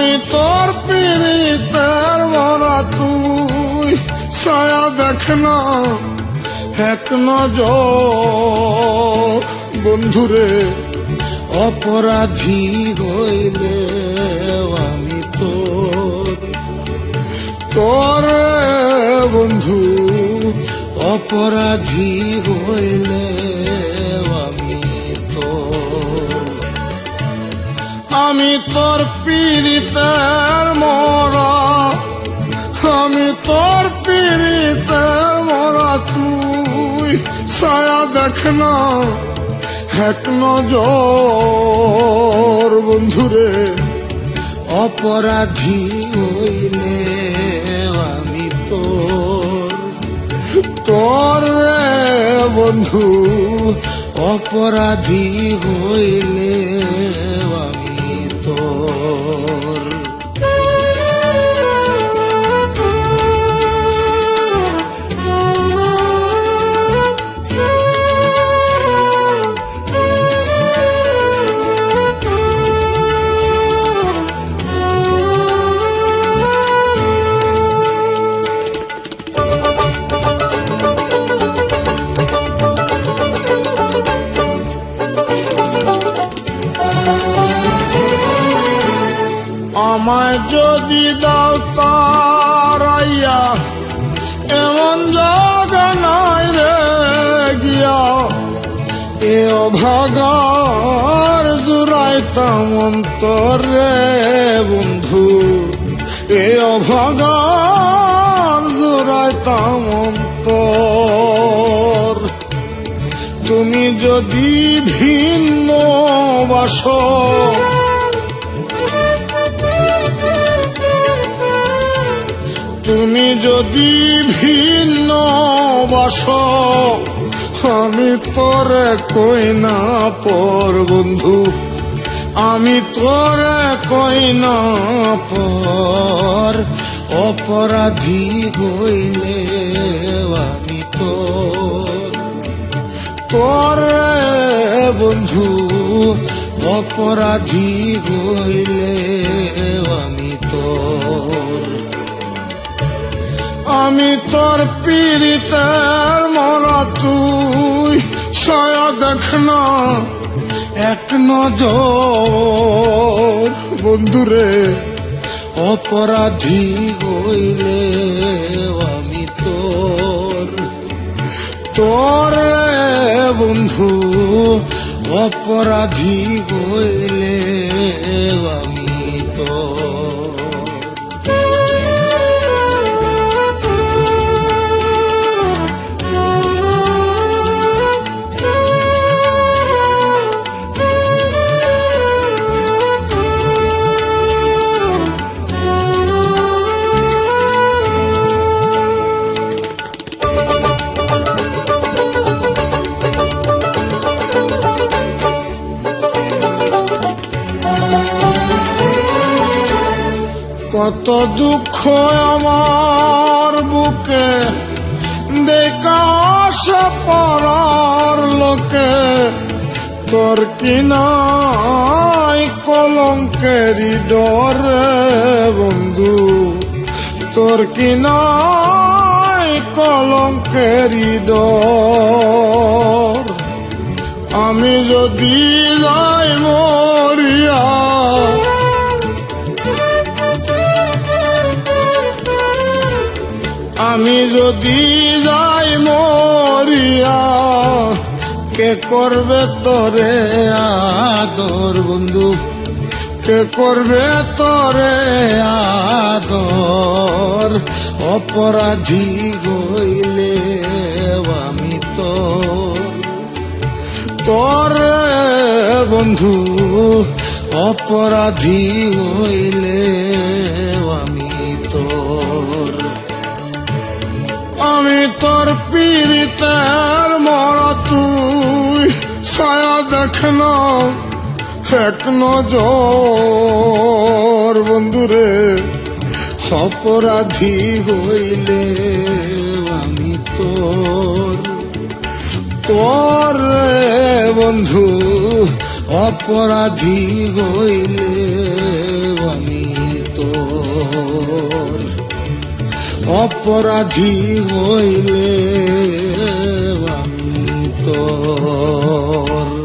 আমি তোর পীড়িতের মরা, তুই ছায়া দেখ না এক নজর। বন্ধুরে অপরাধী হইলে আমি তোর বন্ধু, অপরাধী হইলে আমি তোর পীড়িতের মরা, আমি তোর পীড়িতের মরা, তুই ছায়া দেখ না এক নজর। বন্ধুরে অপরাধী হইলে আমি তোর বন্ধু, অপরাধী হইলে আমি তোর। আমায় যদি দাও তারাইয়া, এমন জায়গা নাই রে গিয়া, এ অভাগার জুড়াইতাম অন্তর রে বন্ধু, এ অভাগার জুড়াইতাম অন্তর। তুমি যদি ভিন্ন বাসো, তুমি যদি ভিন্ন বাস, আমি তোরে কই না পর বন্ধু, আমি তোরে কই না পর। অপরাধী হইলে আমি তোর বন্ধু, অপরাধী হইলে আমি আমি তোর পীড়িতের মরা, তুই ছায়া দেখ না এক নজর। বন্ধুরে অপরাধী হইলে আমি তোর বন্ধু, অপরাধী হইলে আমি কত দুঃখ আমার বুকে, দেখা আসে পরার লোকে, তোর কি নাই কলঙ্কেরই ডরে বন্ধু, তোর কি নাই কলঙ্কেরই ডর। আমি যদি যাই মরিয়া, আমি যদি যাই মরিয়া, কে করবে তোরে আদর বন্ধু, কে করবে তোরে আদর। অপরাধী হইলে আমি তোর বন্ধু, অপরাধী হইলে আমি আমি তোর পীড়িতের মরা, তুই ছায়া দেখ না এক নজর। বন্ধুরে অপরাধী হইলে আমি তোর বন্ধু, অপরাধী হইলে আমি তোর অপরাধী হইলে আমি তোর